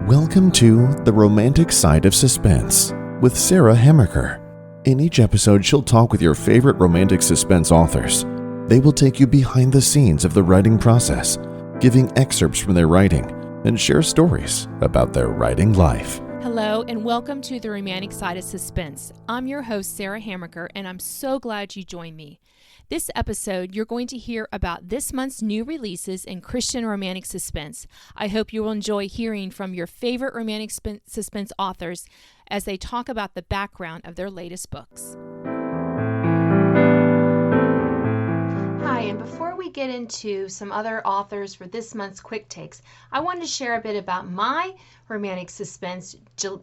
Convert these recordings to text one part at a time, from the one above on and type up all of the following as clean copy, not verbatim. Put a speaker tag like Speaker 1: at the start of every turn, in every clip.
Speaker 1: Welcome to The Romantic Side of Suspense with Sarah Hemmerker. In each episode, she'll talk with your favorite romantic suspense authors. They will take you behind the scenes of the writing process, giving excerpts from their writing, and share stories about their writing life.
Speaker 2: Hello and welcome to The Romantic Side of Suspense. I'm your host, Sarah Hemmerker, and I'm so glad you joined me. This episode, you're going to hear about this month's new releases in Christian romantic suspense. I hope you will enjoy hearing from your favorite romantic suspense authors as they talk about the background of their latest books. Hi, and before we get into some other authors for this month's Quick Takes, I wanted to share a bit about my romantic suspense,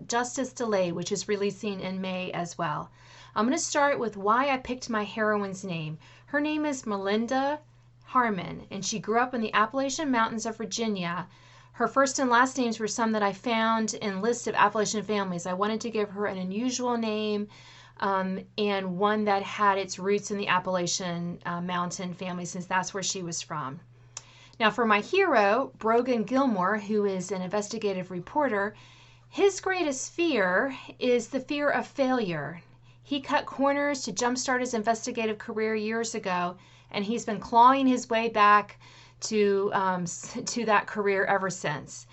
Speaker 2: Justice Delayed, which is releasing in May as well. I'm going to start with why I picked my heroine's name. Her name is Melinda Harmon, and she grew up in the Appalachian Mountains of Virginia. Her first and last names were some that I found in lists of Appalachian families. I wanted to give her an unusual name and one that had its roots in the Appalachian Mountain family, since that's where she was from. Now, for my hero, Brogan Gilmore, who is an investigative reporter, his greatest fear is the fear of failure. He cut corners to jumpstart his investigative career years ago, and he's been clawing his way back to that career ever since.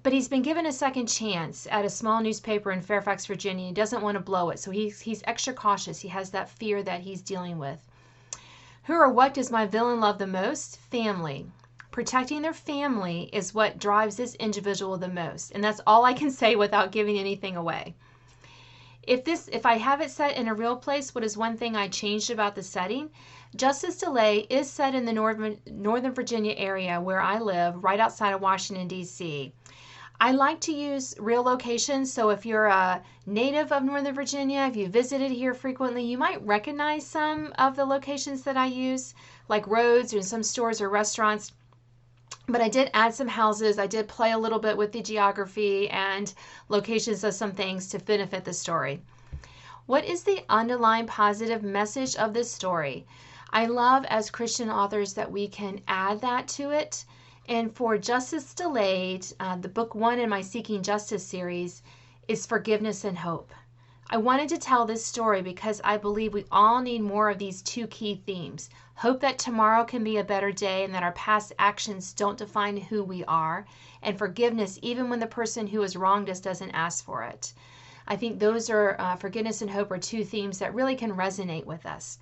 Speaker 2: But he's been given a second chance at a small newspaper in Fairfax, Virginia. He doesn't want to blow it, so he's extra cautious. He has that fear that he's dealing with. Who or what does my villain love the most? Family. Protecting their family is what drives this individual the most, and that's all I can say without giving anything away. If I have it set in a real place, what is one thing I changed about the setting? Justice Delayed is set in the Northern Virginia area where I live, right outside of Washington, D.C. I like to use real locations, so if you're a native of Northern Virginia, if you visited here frequently, you might recognize some of the locations that I use, like roads or some stores or restaurants. But I did add some houses. I did play a little bit with the geography and locations of some things to benefit the story. What is the underlying positive message of this story? I love as Christian authors that we can add that to it. And for Justice Delayed, the book 1 in my Seeking Justice series is forgiveness and hope. I wanted to tell this story because I believe we all need more of these two key themes. Hope that tomorrow can be a better day and that our past actions don't define who we are, and forgiveness even when the person who has wronged us doesn't ask for it. I think those are, forgiveness and hope are two themes that really can resonate with us.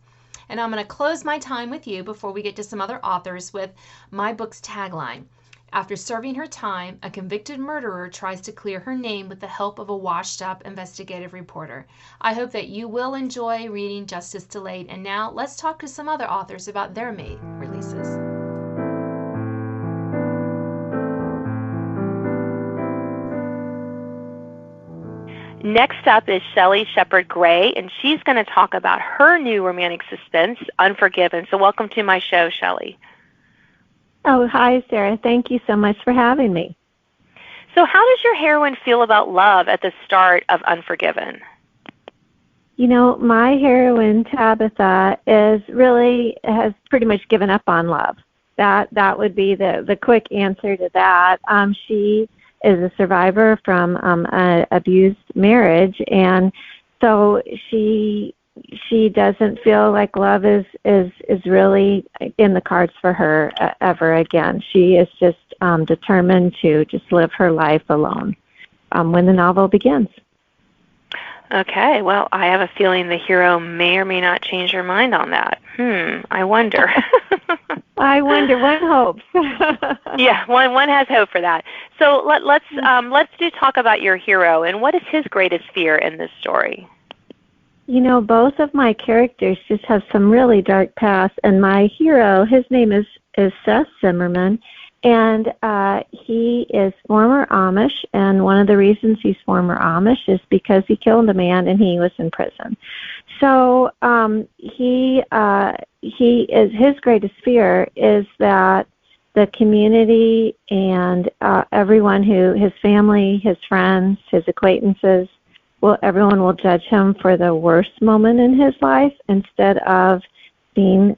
Speaker 2: And I'm going to close my time with you before we get to some other authors with my book's tagline. After serving her time, a convicted murderer tries to clear her name with the help of a washed-up investigative reporter. I hope that you will enjoy reading Justice Delayed. And now let's talk to some other authors about their May releases.
Speaker 3: Next up is Shelley Shepard Gray, and she's going to talk about her new romantic suspense, Unforgiven. So welcome to my show, Shelley.
Speaker 4: Oh, hi, Sarah. Thank you so much for having me.
Speaker 3: So how does your heroine feel about love at the start of Unforgiven?
Speaker 4: You know, my heroine, Tabitha, has pretty much given up on love. That would be the quick answer to that. She is a survivor from an abused marriage, and so she doesn't feel like love is really in the cards for her ever again. She is just determined to just live her life alone when the novel begins.
Speaker 3: Okay, well, I have a feeling the hero may or may not change her mind on that. I wonder.
Speaker 4: I wonder. One hopes.
Speaker 3: Yeah, one has hope for that. So let's talk about your hero, and what is his greatest fear in this story?
Speaker 4: You know, both of my characters just have some really dark past, and my hero, his name is Seth Zimmerman, and he is former Amish, and one of the reasons he's former Amish is because he killed a man and he was in prison. So his greatest fear is that the community and everyone his family, his friends, his acquaintances, everyone will judge him for the worst moment in his life instead of seeing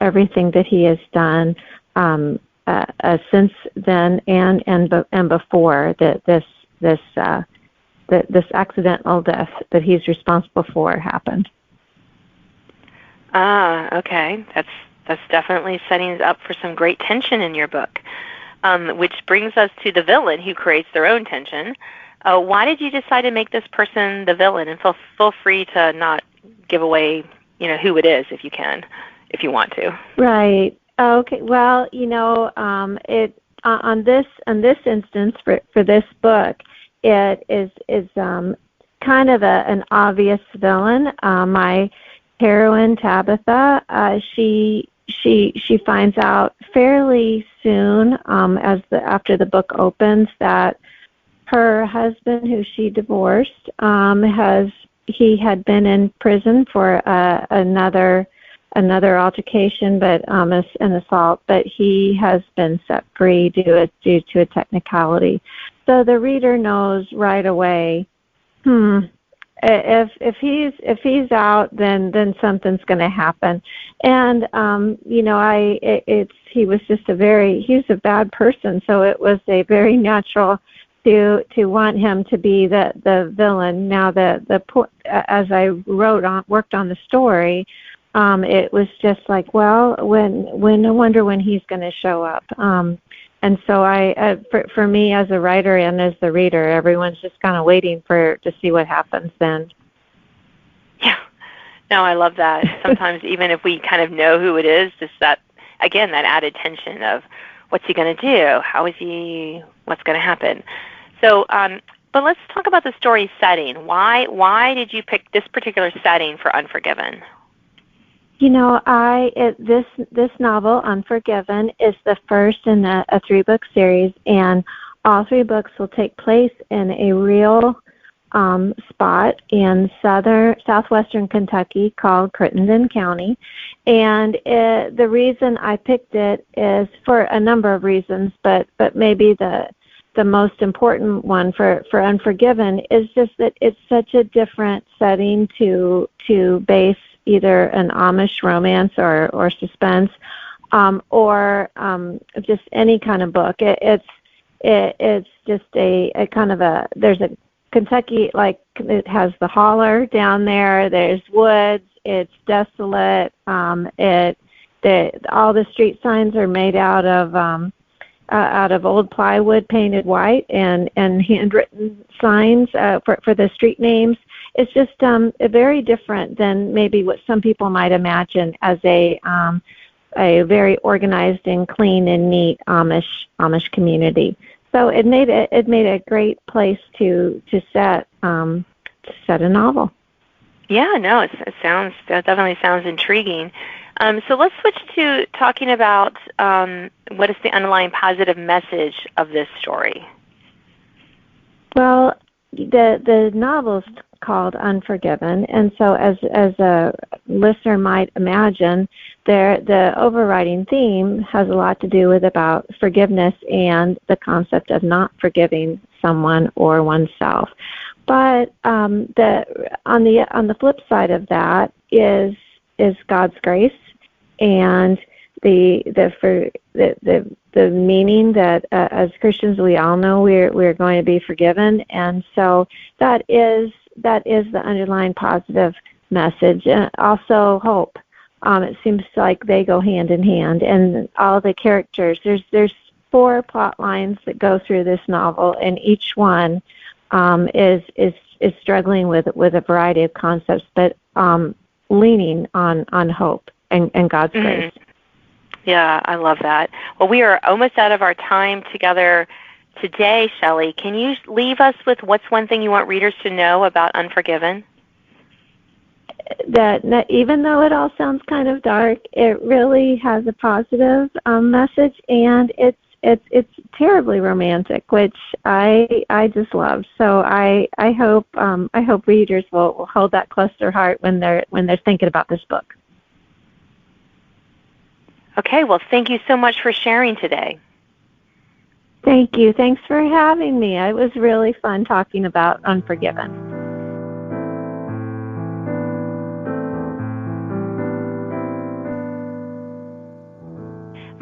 Speaker 4: everything that he has done since then and before that this accidental death that he's responsible for happened.
Speaker 3: Okay. That's definitely setting up for some great tension in your book, which brings us to the villain who creates their own tension. Why did you decide to make this person the villain? And feel free to not give away, who it is if you want to.
Speaker 4: Right. Okay. Well, it on this instance for this book, it is kind of an obvious villain. My heroine Tabitha, she finds out fairly soon, after the book opens, that her husband, who she divorced, he had been in prison for another altercation, but an assault, but he has been set free due to a technicality. So the reader knows right away, if he's out, then something's going to happen. And he was a bad person, so it was a very natural to want him to be the villain. Now as I worked on the story, it was just like, well, when I wonder when he's going to show up. And so for me as a writer and as the reader, everyone's just kind of waiting to see what happens then.
Speaker 3: Yeah. No, I love that. Sometimes even if we kind of know who it is, just that added tension of what's he going to do? What's going to happen? So, but let's talk about the story setting. Why did you pick this particular setting for Unforgiven?
Speaker 4: This novel, Unforgiven, is the first in a 3-book series, and all 3 books will take place in a real spot in southwestern Kentucky called Crittenden County. And the reason I picked it is for a number of reasons, but maybe the most important one for Unforgiven is just that it's such a different setting to base either an Amish romance or suspense, or just any kind of book. It's just a kind of there's a Kentucky, like it has the holler down there. There's woods. It's desolate. All the street signs are made out of old plywood painted white, and handwritten signs for the street names. It's just very different than maybe what some people might imagine as a very organized and clean and neat Amish community. So it made a great place to set a novel.
Speaker 3: Yeah, no, it definitely sounds intriguing. So let's switch to talking about what is the underlying positive message of this story.
Speaker 4: Well, the novel's called Unforgiven, and so as a listener might imagine, the overriding theme has a lot to do with about forgiveness and the concept of not forgiving someone or oneself. But on the flip side of that is God's grace and the meaning that as Christians we all know we're going to be forgiven, and so that is the underlying positive message. Also hope. It seems like they go hand in hand, and all the characters. There's 4 plot lines that go through this novel, and each one is struggling with a variety of concepts, but leaning on hope and God's grace.
Speaker 3: Yeah, I love that. Well, we are almost out of our time together today, Shelley. Can you leave us with what's one thing you want readers to know about Unforgiven?
Speaker 4: That even though it all sounds kind of dark, it really has a positive message, and it's terribly romantic, which I just love. So I hope readers will hold that close to their heart when they're thinking about this book.
Speaker 3: Okay, well, thank you so much for sharing today.
Speaker 4: Thank you. Thanks for having me. It was really fun talking about Unforgiven.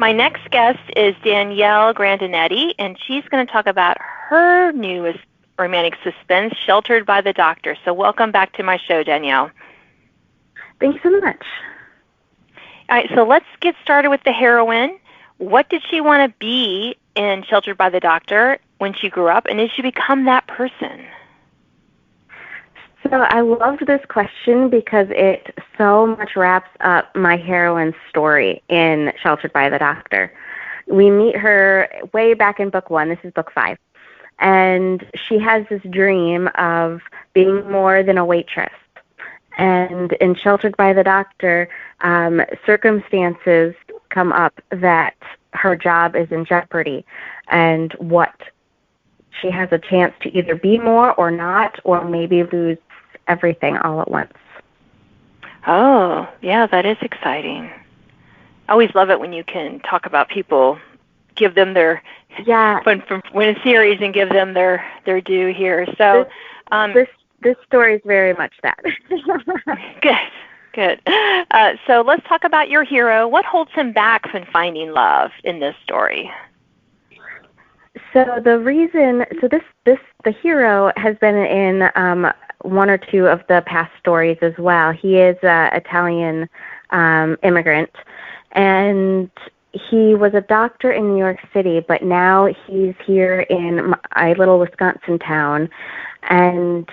Speaker 3: My next guest is Danielle Grandinetti, and she's going to talk about her newest romantic suspense, Sheltered by the Doctor. So welcome back to my show, Danielle.
Speaker 5: Thanks so much.
Speaker 3: All right, so let's get started with the heroine. What did she want to be in Sheltered by the Doctor when she grew up, and did she become that person?
Speaker 5: So I loved this question because it so much wraps up my heroine's story in Sheltered by the Doctor. We meet her way back in book 1. This is book 5. And she has this dream of being more than a waitress. And in Sheltered by the Doctor, circumstances come up that her job is in jeopardy, and what she has a chance to either be more or not, or maybe lose everything all at once.
Speaker 3: Oh, yeah, that is exciting. I always love it when you can talk about people, give them their when a series and give them their due here. So
Speaker 5: this story is very much that.
Speaker 3: Good. So let's talk about your hero. What holds him back from finding love in this story?
Speaker 5: So the hero has been in one or two of the past stories as well. He is an Italian immigrant, and he was a doctor in New York City, but now he's here in a little Wisconsin town, and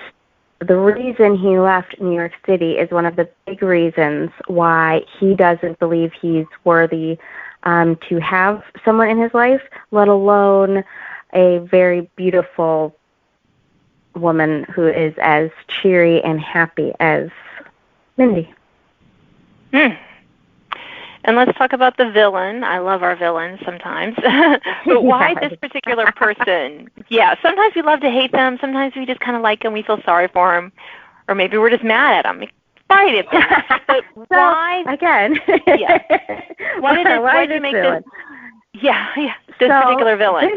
Speaker 5: the reason he left New York City is one of the big reasons why he doesn't believe he's worthy to have someone in his life, let alone a very beautiful woman who is as cheery and happy as Mindy.
Speaker 3: And let's talk about the villain. I love our villains sometimes. But why this particular person? Yeah, sometimes we love to hate them. Sometimes we just kind of like them. We feel sorry for them. Or maybe we're just mad at them. But why?
Speaker 5: Again.
Speaker 3: Yeah. Why did you make
Speaker 5: villain?
Speaker 3: This particular villain.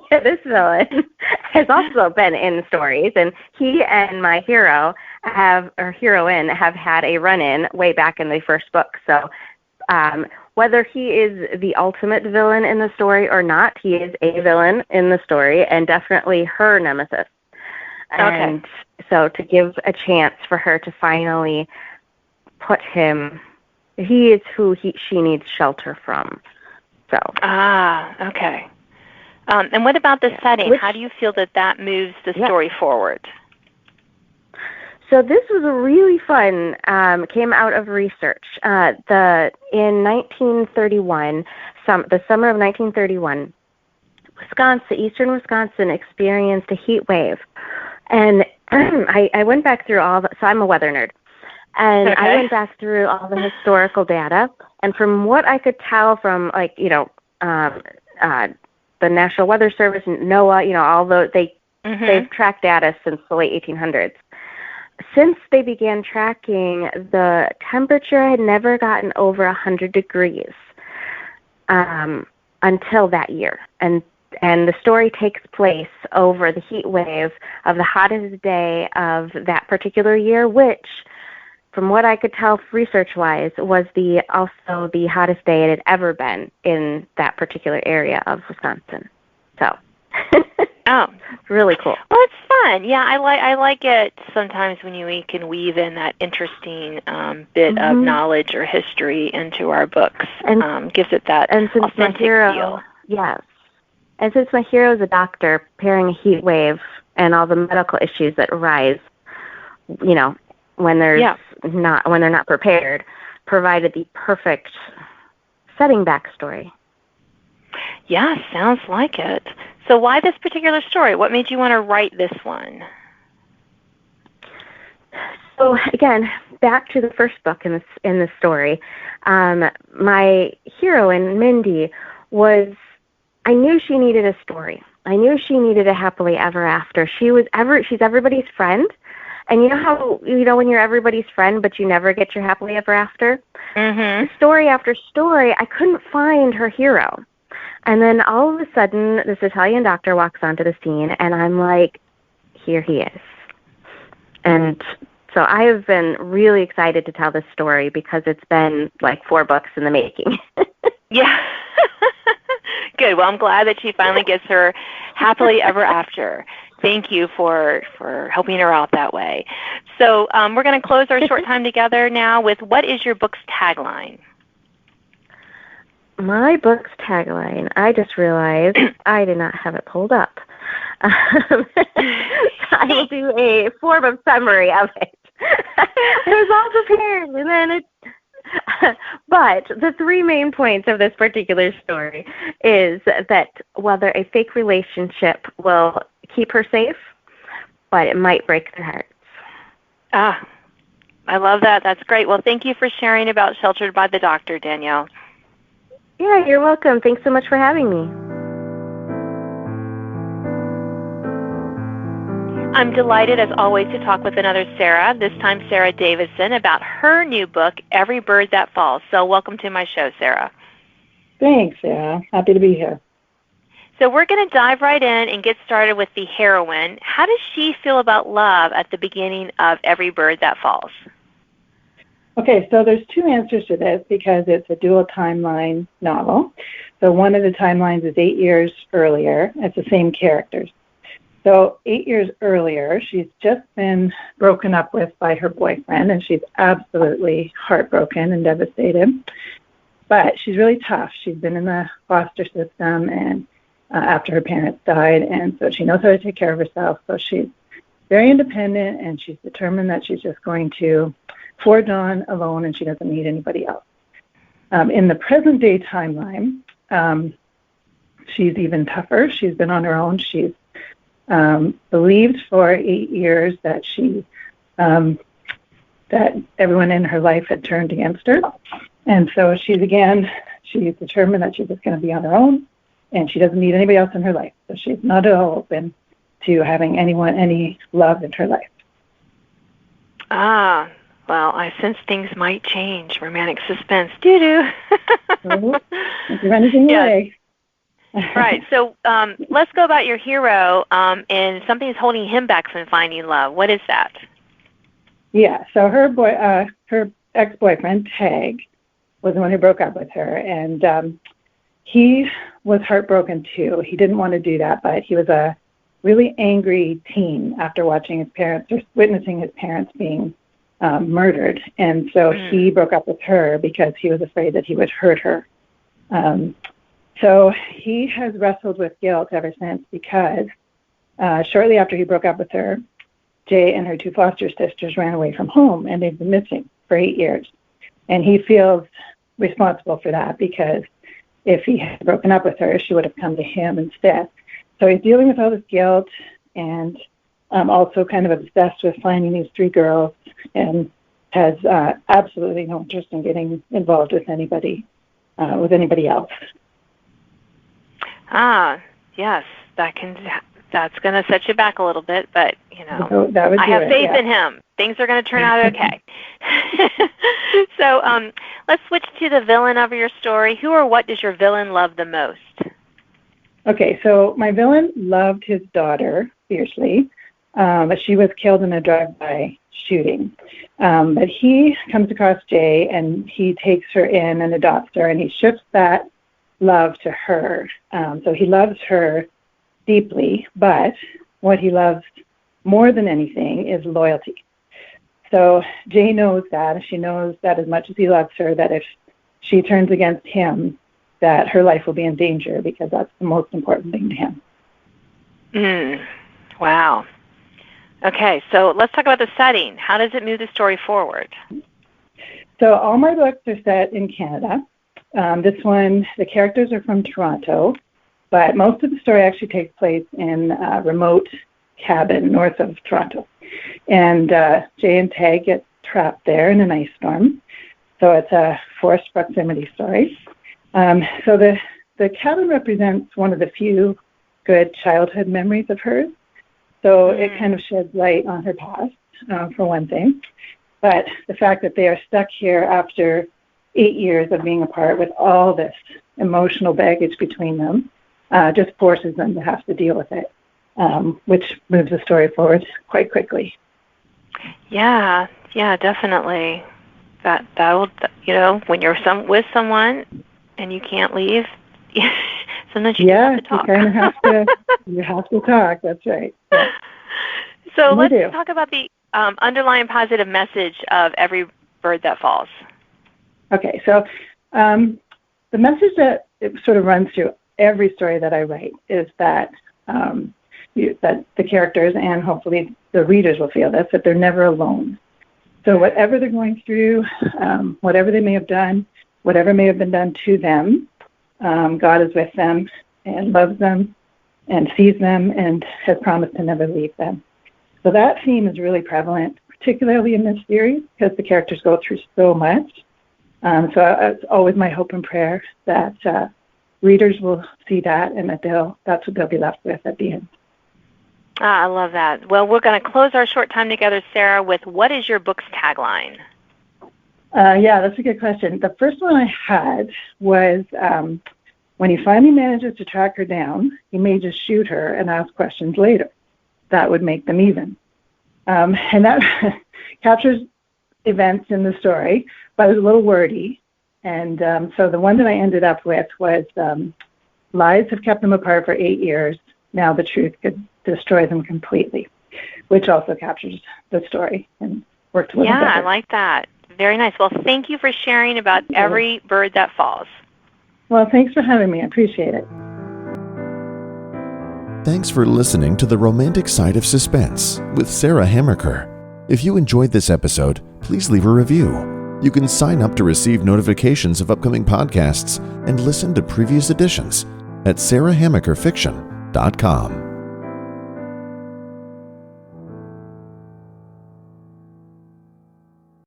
Speaker 5: This villain has also been in stories, and he and my heroine have had a run-in way back in the first book. So whether he is the ultimate villain in the story or not, he is a villain in the story and definitely her nemesis. And so to give a chance for her to finally put him, he is who she needs shelter from. So.
Speaker 3: Okay. And what about the setting? How do you feel that moves the story forward?
Speaker 5: So this was a really fun, came out of research. In 1931, the summer of 1931, eastern Wisconsin experienced a heat wave. And I went back through so I'm a weather nerd. And I went back through all the historical data, and from what I could tell from, the National Weather Service and NOAA, although they've tracked data since the late 1800s. Since they began tracking, the temperature had never gotten over 100 degrees until that year. And the story takes place over the heat wave of the hottest day of that particular year, which, from what I could tell research-wise, was also the hottest day it had ever been in that particular area of Wisconsin. So, really cool.
Speaker 3: Well, it's fun. Yeah, I like it sometimes when we can weave in that interesting bit of knowledge or history into our books. And gives it that authentic feel.
Speaker 5: Yes. And since my hero is a doctor, pairing a heat wave and all the medical issues that arise, when they're not prepared, provided the perfect setting backstory.
Speaker 3: Yeah, sounds like it. So why this particular story? What made you want to write this one?
Speaker 5: So again, back to the first book in this story, my heroine Mindy I knew she needed a story. I knew she needed a happily ever after. She's everybody's friend. And you know how, when you're everybody's friend, but you never get your happily ever after? Story after story, I couldn't find her hero. And then all of a sudden, this Italian doctor walks onto the scene, and I'm like, here he is. And so I have been really excited to tell this story because it's been like 4 books in the making.
Speaker 3: Yeah. Good. Well, I'm glad that she finally gets her happily ever after. Thank you for helping her out that way. So we're going to close our short time together now with, what is your book's tagline?
Speaker 5: My book's tagline, I just realized I did not have it pulled up. I will do a form of summary of it. I was all prepared, and then it. But the three main points of this particular story is that whether a fake relationship will keep her safe, but it might break their hearts.
Speaker 3: Ah, I love that. That's great. Well, thank you for sharing about Sheltered by the Doctor, Danielle.
Speaker 5: Yeah, you're welcome. Thanks so much for having me.
Speaker 3: I'm delighted, as always, to talk with another Sarah, this time Sarah Davison, about her new book, Every Bird That Falls. So welcome to my show, Sarah.
Speaker 6: Thanks, Sarah. Happy to be here.
Speaker 3: So we're going to dive right in and get started with the heroine. How does she feel about love at the beginning of Every Bird That Falls?
Speaker 6: Okay, so there's two answers to this because it's a dual timeline novel. So one of the timelines is 8 years earlier. It's the same characters. So 8 years earlier, she's just been broken up with by her boyfriend, and she's absolutely heartbroken and devastated. But she's really tough. She's been in the foster system and after her parents died, and so she knows how to take care of herself. So she's very independent, and she's determined that she's just going to forge on alone, and she doesn't need anybody else. In the present-day timeline, she's even tougher. She's been on her own. She's believed for 8 years that that everyone in her life had turned against her. And so she's determined that she's just going to be on her own, and she doesn't need anybody else in her life. So she's not at all open to having any love in her life.
Speaker 3: Ah, well, I sense things might change. Romantic suspense. Doo-doo.
Speaker 6: Don't give anything away.
Speaker 3: Right. So let's go about your hero, and something's holding him back from finding love. What is that?
Speaker 6: Yeah. So her ex-boyfriend, Tag, was the one who broke up with her, and he was heartbroken too. He didn't want to do that, but he was a really angry teen after watching his parents or witnessing his parents being murdered, and so he broke up with her because he was afraid that he would hurt her. So he has wrestled with guilt ever since because shortly after he broke up with her, Jay and her two foster sisters ran away from home, and they've been missing for 8 years. And he feels responsible for that because if he had broken up with her, she would have come to him instead. So he's dealing with all this guilt and also kind of obsessed with finding these three girls, and has absolutely no interest in getting involved with anybody else.
Speaker 3: Ah, yes, that's going to set you back a little bit, but I have faith in him. Things are going to turn out okay. So let's switch to the villain of your story. Who or what does your villain love the most?
Speaker 6: Okay, so my villain loved his daughter fiercely, but she was killed in a drive-by shooting. But he comes across Jay, and he takes her in and adopts her, and he shifts that love to her. So he loves her deeply, but what he loves more than anything is loyalty. So Jay knows that. She knows that as much as he loves her, that if she turns against him, that her life will be in danger, because that's the most important thing to him.
Speaker 3: Wow. Okay, so let's talk about the setting. How does it move the story forward?
Speaker 6: So all my books are set in Canada. This one, the characters are from Toronto, but most of the story actually takes place in a remote cabin north of Toronto. And Jay and Tag get trapped there in an ice storm. So it's a forced proximity story. So the cabin represents one of the few good childhood memories of hers. So it kind of sheds light on her past, for one thing. But the fact that they are stuck here after 8 years of being apart with all this emotional baggage between them just forces them to have to deal with it, which moves the story forward quite quickly.
Speaker 3: Yeah, definitely. That will, when you're with someone and you can't leave, sometimes you have to talk.
Speaker 6: You kind of have to. You have to talk. That's right. Yeah.
Speaker 3: So let's talk about the underlying positive message of Every Bird That Falls.
Speaker 6: Okay, so the message that it sort of runs through every story that I write is that that the characters and hopefully the readers will feel this, that they're never alone. So whatever they're going through, whatever they may have done, whatever may have been done to them, God is with them and loves them and sees them and has promised to never leave them. So that theme is really prevalent, particularly in this series, because the characters go through so much. So it's always my hope and prayer that readers will see that and that that's what they'll be left with at the end.
Speaker 3: I love that. Well, we're going to close our short time together, Sarah, with what is your book's tagline?
Speaker 6: Yeah, that's a good question. The first one I had was when he finally manages to track her down, he may just shoot her and ask questions later. That would make them even. And that captures events in the story, but it was a little wordy. And so the one that I ended up with was lies have kept them apart for 8 years. Now the truth could destroy them completely, which also captures the story and worked a little better.
Speaker 3: Yeah, I like that. Very nice. Well, thank you for sharing about Every Bird That Falls.
Speaker 6: Well, thanks for having me. I appreciate it.
Speaker 1: Thanks for listening to The Romantic Side of Suspense with Sarah Hammaker. If you enjoyed this episode, please leave a review. You can sign up to receive notifications of upcoming podcasts and listen to previous editions at sarahhammakerfiction.com.